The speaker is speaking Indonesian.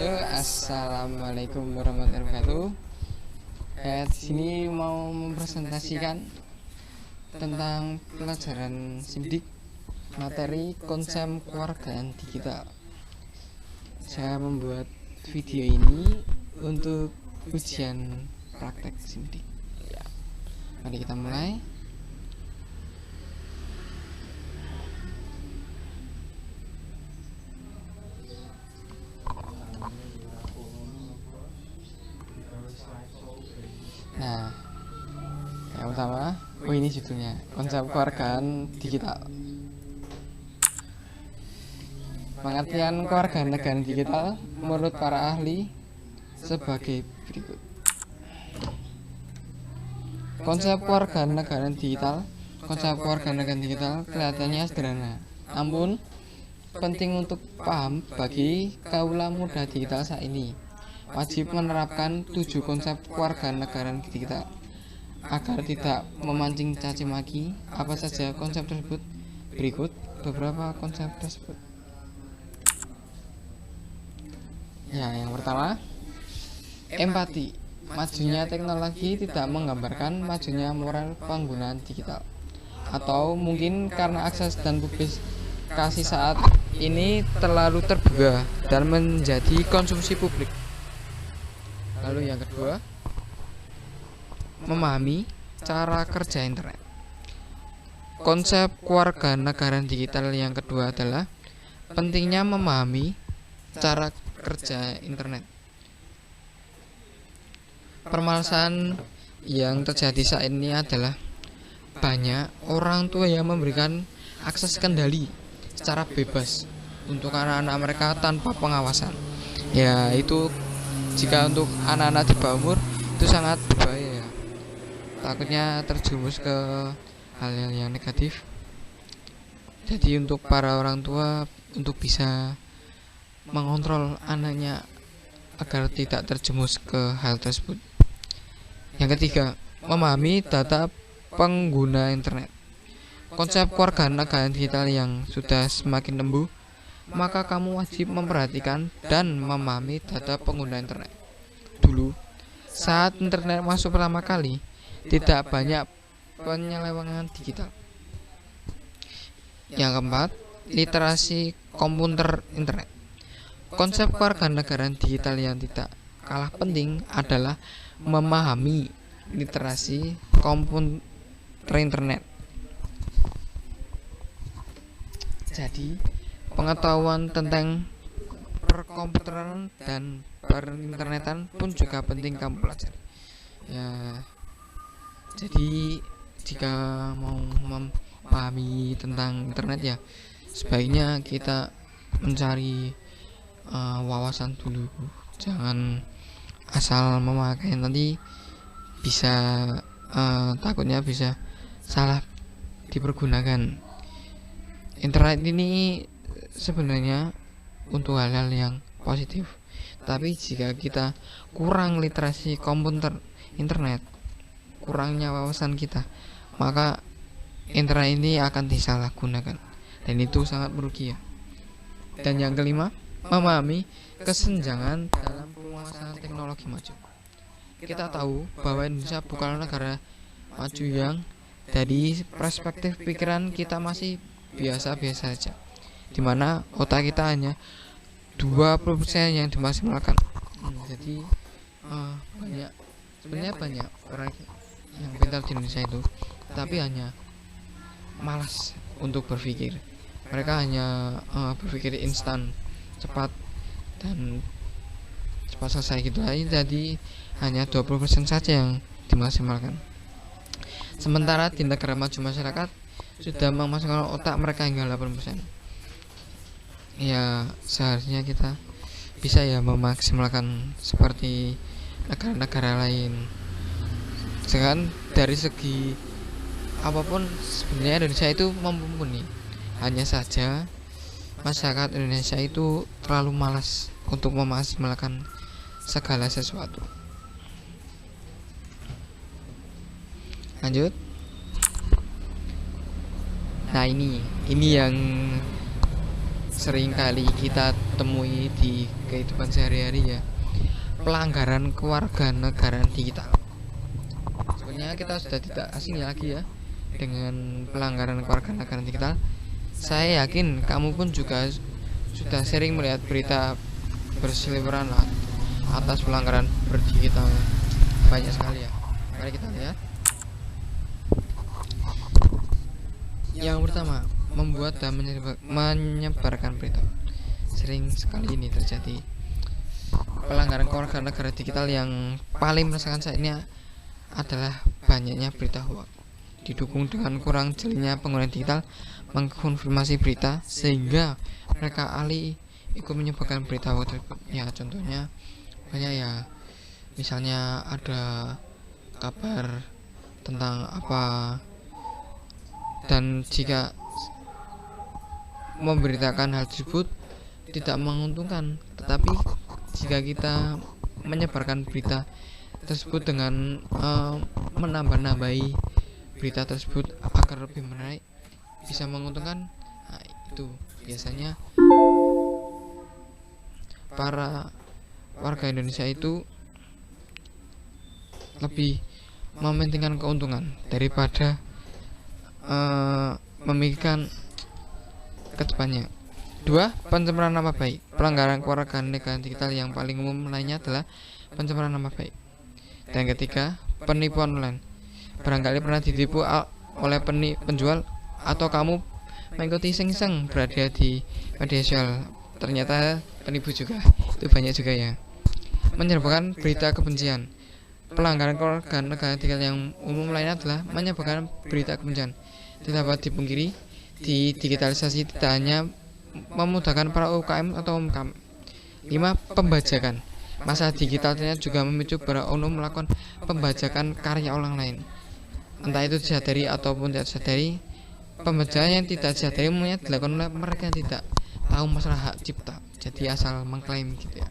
Assalamualaikum warahmatullahi wabarakatuh. Di sini mau mempresentasikan tentang pelajaran SIMDIK materi konsep kewargaan digital. Saya membuat video ini untuk ujian praktek SIMDIK. Ya. Mari kita mulai. Nah, yang pertama, ini judulnya konsep kewargaan digital. Pengertian kewarganegaraan digital menurut para ahli sebagai berikut. Konsep kewarganegaraan digital kelihatannya sederhana, namun penting untuk paham bagi kaula muda digital saat ini. Wajib menerapkan 7 konsep kewarganegaraan digital agar tidak memancing caci maki. Apa saja konsep tersebut? Berikut beberapa konsep tersebut. Ya, yang pertama, empati. Majunya teknologi tidak menggambarkan majunya moral penggunaan digital, atau mungkin karena akses dan publikasi saat ini terlalu terbuka dan menjadi konsumsi publik. Lalu yang kedua, memahami cara kerja internet. Konsep kewarganegaraan digital yang kedua adalah pentingnya memahami cara kerja internet. Permasalahan yang terjadi saat ini adalah banyak orang tua yang memberikan akses kendali secara bebas untuk anak-anak mereka tanpa pengawasan. Ya, itu jika untuk anak-anak di bawah umur itu sangat berbahaya ya. Takutnya terjerumus ke hal-hal yang negatif. Jadi untuk para orang tua untuk bisa mengontrol anaknya agar tidak terjerumus ke hal tersebut. Yang ketiga, memahami data pengguna internet. Konsep kewarganegaraan digital yang sudah semakin tumbuh, maka kamu wajib memperhatikan dan memahami data pengguna internet. Dulu, saat internet masuk pertama kali, tidak banyak penyelewengan digital. Yang keempat, literasi komputer internet. Konsep kewarganegaraan digital yang tidak kalah penting adalah memahami literasi komputer internet. Jadi, pengetahuan tentang perkomputeran dan perinternetan pun juga penting kamu pelajari. Ya, jadi jika mau memahami tentang internet ya sebaiknya kita mencari wawasan dulu. Jangan asal memakai, nanti bisa takutnya bisa salah dipergunakan. Internet ini sebenarnya untuk hal-hal yang positif, tapi jika kita kurang literasi komputer internet, kurangnya wawasan kita, maka internet ini akan disalahgunakan dan itu sangat merugi ya. Dan yang kelima, memahami kesenjangan dalam penguasaan teknologi maju. Kita tahu bahwa Indonesia bukanlah negara maju yang dari perspektif pikiran kita masih biasa-biasa saja, dimana otak kita hanya 20% yang dimaksimalkan. Jadi sebenarnya banyak orang yang pintar di Indonesia itu, tapi hanya malas untuk berpikir. Mereka hanya berpikir instan, cepat dan cepat selesai gitu aja. Jadi hanya 20% saja yang dimaksimalkan. Sementara di negara maju masyarakat sudah memaksimalkan otak mereka hingga 80%. Ya, seharusnya kita bisa ya memaksimalkan seperti negara-negara lain. Sedangkan dari segi apapun sebenarnya Indonesia itu mumpuni. Hanya saja masyarakat Indonesia itu terlalu malas untuk memaksimalkan segala sesuatu. Lanjut. Nah, ini yang sering kali kita temui di kehidupan sehari-hari ya, pelanggaran kewarganegaraan digital. Sebenarnya kita sudah tidak asing lagi ya dengan pelanggaran kewarganegaraan digital. Saya yakin kamu pun juga sudah sering melihat berita berseliweran lah atas pelanggaran berdigital, banyak sekali ya. Mari kita lihat. Yang pertama, membuat dan menyebarkan berita. Sering sekali ini terjadi. Pelanggaran kewarganegaraan digital yang paling merasakan saat ini adalah banyaknya berita hoax, didukung dengan kurang jelinya pengguna digital mengkonfirmasi berita sehingga mereka alih ikut menyebarkan berita hoax tersebut. Ya contohnya banyak ya, misalnya ada kabar tentang apa, dan jika memberitakan hal tersebut tidak menguntungkan, tetapi jika kita menyebarkan berita tersebut dengan menambah-nambahi berita tersebut agar lebih menarik, bisa menguntungkan. Nah, itu biasanya para warga Indonesia itu lebih mementingkan keuntungan daripada memikirkan kedepannya. 2. Pencemaran nama baik. Pelanggaran kewarganegaraan digital yang paling umum lainnya adalah pencemaran nama baik. Dan ketiga, penipuan online. Barangkali pernah ditipu oleh penjual, atau kamu mengikuti iseng-iseng berada di media sosial, ternyata penipu juga. Itu banyak juga ya. Menyebarkan berita kebencian. Pelanggaran kewarganegaraan digital yang umum lainnya adalah menyebarkan berita kebencian. Tidak dapat dipungkiri, di digitalisasi tidak hanya memudahkan para UKM atau UMKM. 5. Pembajakan. Masa digital ternyata juga memicu para oknum melakukan pembajakan karya orang lain, entah itu disadari ataupun tidak disadari. Pembajakan yang tidak disadari umumnya dilakukan oleh mereka yang tidak tahu masalah hak cipta, jadi asal mengklaim gitu ya.